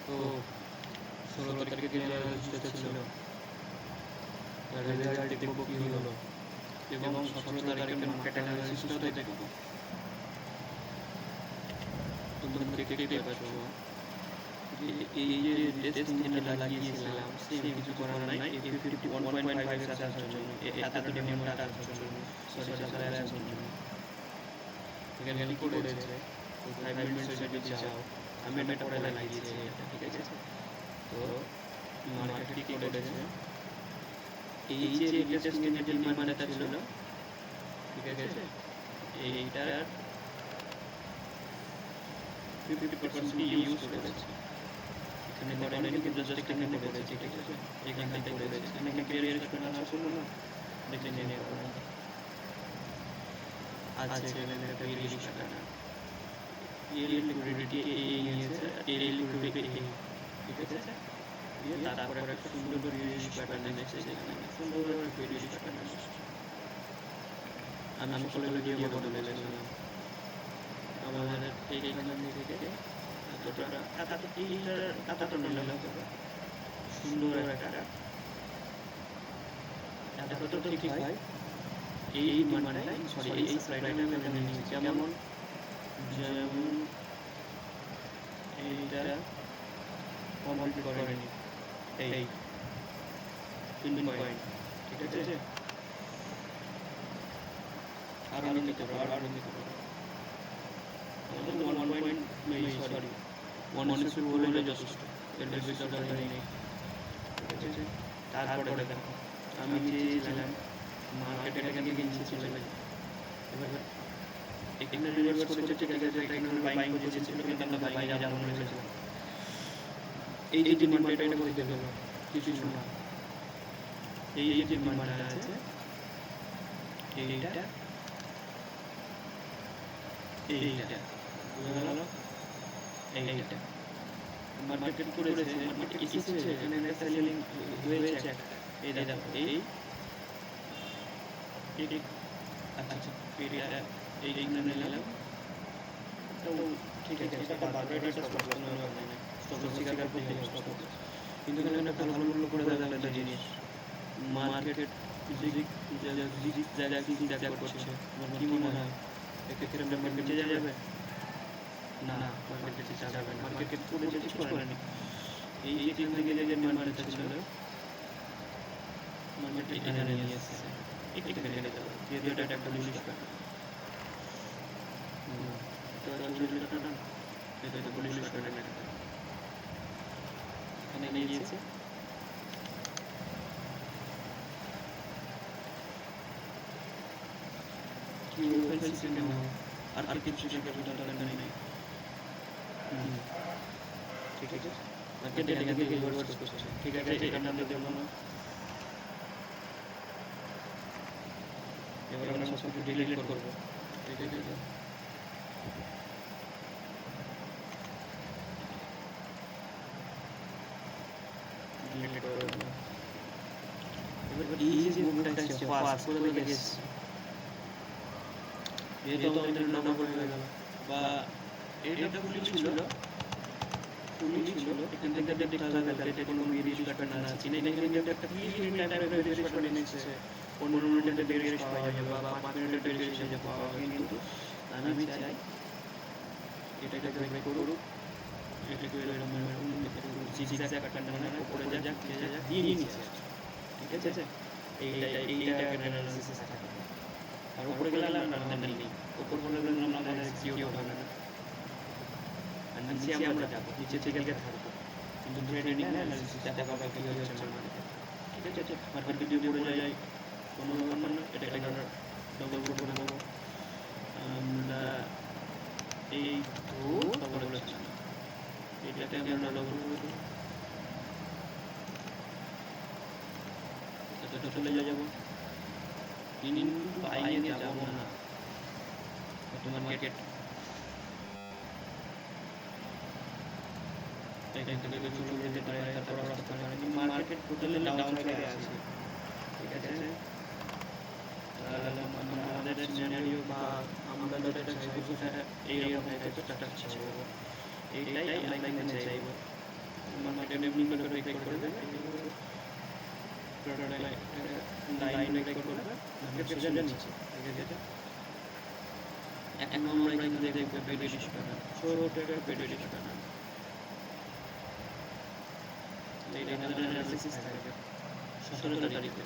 তো 16 তারিখে যে রেজিস্টার ছিল তার রেজাল্ট দেখবো কী হলো, এবং 17 তারিখের মার্কেট অ্যানালাইসিসটাও দেখবো। তোমরা দেখতেই পাচ্ছ যে এই যে টেস্ট ইঞ্জিনটা লাগিয়েছিলাম, সেম কিছু করার নাই। A50 1.5x আসার জন্য, এতটা ডিমান্ডটা আসার জন্য, সরি সাপ্লাই আসার জন্য এখানে কি করেছে, 5 মিনিটস যদি যাও, আমি এটা পরে লাগিয়েছি এটা, ঠিক আছে। তো মার্কেট কি করেছে, এই যে লেটেস্ট যে ডিমান্ডটা ছিল, ঠিক আছে, এইটার 50% ইউজ করেছে। এখানে করেনি, কিন্তু জাস্ট এখানে করেছে, ঠিক আছে। এখানটাই করেছে, এখানে বেরিয়ে আসবে না, শুনো না, দেখে নিয়ে করো। আচ্ছা, এখানে একটা বেরিয়ে টাকা না, এই লিকুইডিটি এই নিয়েছে, এই লিকুইডিটি এই, ঠিক আছে। তারপরে একটা সুন্দর বেরিয়ে প্যাটার্ন এনেছে, এখানে সুন্দর বেরিয়ে প্যাটার্ন এনেছে। আমি সকলে গিয়ে বলে বলেছিলাম আমাদের এইখান থেকে এতটা নিলে হবে, সুন্দর একটা এতটা ঠিক হয়। এই ডিমান্ডটা, সরি এই সাপ্লাইটা আমি এখানে নিয়েছি, যেমন এইটা কমপ্লিট করেনি, এই 3 পয়েন্ট, ঠিক আছে। আরো নিতে পারো, আরো নিতে পারো। আমাদের 1 পয়েন্ট সরি 1 বলে যথেষ্ট, এর বেশি দরকার নেই, ঠিক আছে। তারপরে দেখো আমি চেয়েছিলাম মার্কেট এখানে কিনছি চলে যায়, এবার এখানে রিভার্স করেছে, ঠিক আছে। এখানে বাইং পজিশন ছিল, কিন্তু আমরা বাইং এ যাবো না, এই যে ডিমান্ডটা এটা করে দেবে কিছু না, এই যে ডিমান্ডটা আছে এইটা এইটা বুঝা গেল, এইটা মার্কেট করেছে, মার্কেট এসেছে, এখানে একটা সেলিং হয়েছে, এই দেখো এই আচ্ছা এটা এইখানে নিলাম, তো ঠিক আছে। এটা বারবার এটা স্টপ লস না হবে না, স্টপ লস শিকার করতে হবে স্টপ লস, কিন্তু এখানে একটা ভালো মূল্য করে দেওয়া একটা জিনিস, মার্কেট যা করছে আমার কি মনে হয় এক্ষেত্রে মার্কেট নিচে যাবে না, মার্কেট নিচে যাবে না, মার্কেট করেছে কিছু করেনি। এই এখান থেকে যে ডিমান্ডটা ছিল মার্কেট এখানে নিয়ে এসেছে, এখানে নিয়ে যাবে, যেহেতু এটা একটা বুলিশ প্যাটার্ন, তো বুলিশ প্যাটার্ন, এটা বুলিশ প্যাটার্ন এখানে নিয়ে গিয়েছে। আর কিছু দরকার নেই, ঠিক আছে। মার্কেট এখান থেকে রিভার্স করছে, ঠিক আছে। এখানে আমরা দেবো না, এবার আমরা সব কিছু ডিলিট করবো, ঠিক আছে। ডিলিট করবো, এবার এই যে মুভটা আসছে ফাস্ট করে দেখেছি, যেহেতু আমাদের নাম হয়ে গেল, বা এটা ফুলি ছিল, এখান থেকে দেখতে হবে এটা কোনো বেরিশ প্যাটার্ন না আছে, এখানে একটা 30 মিনিট টাইপের বেরিশ প্যাটার্ন এনেছে, 15 মিনিটের বেরিশ পাওয়া যাবে বা 5 মিনিটের বেরিশ হিসেবে পাওয়া যাবে, কিন্তু আমি চাই এটাকে ব্রেক করুক, এটাকে এরকম জিগজ্যাগ প্যাটার্ন মানে উপরে যাক, নিচে যাক, দিয়ে নিচে, ঠিক আছে। এইটা অ্যানালাইসিস থাকে, আর উপরে গেলে আমাদের নেই, উপর হলে আমাদের জিও হবে না, আর নিচে আমরা যাবো, নিচে থেকে থাকবো, কিন্তু ট্রেডিং অ্যানালিসিস দেখা পাবে কি হচ্ছে মার্কেটে, ঠিক আছে। মার্কেট যদি পড়ে যায় কোনো ব্যাপার না, এটাকে আমরা ডবল করে নেবো, আমরা এই তো ডবল হচ্ছে না, এটাকে আমরা ডবল করে দেবো, এটা চলে যাবো, কিন্তু বাইরে যাবো না, তোমার মার্কেট এখান থেকে চলে যেতে পারে, তারপর রাস্তা পারে, মার্কেট টোটালি ডাউন সাইডে আছে, ঠিক আছে। তাহলে আমাদের সিনারিও বা আমরা যেটা চাইবো সেটা এইরকম একটা স্ট্রাকচার চাইবো, এইটাই আমরা এখানে চাইবো, এমনি করে ব্রেক করে দেবে লাইন ব্রেক করে দেবে সোজা নিচে এখন আমরা এখানে দেখবো বেডিশ প্যানেল ছোট একটা বেডিশ প্যানেল এই এখানে অ্যানালিসিস থাকে 17 তারিখে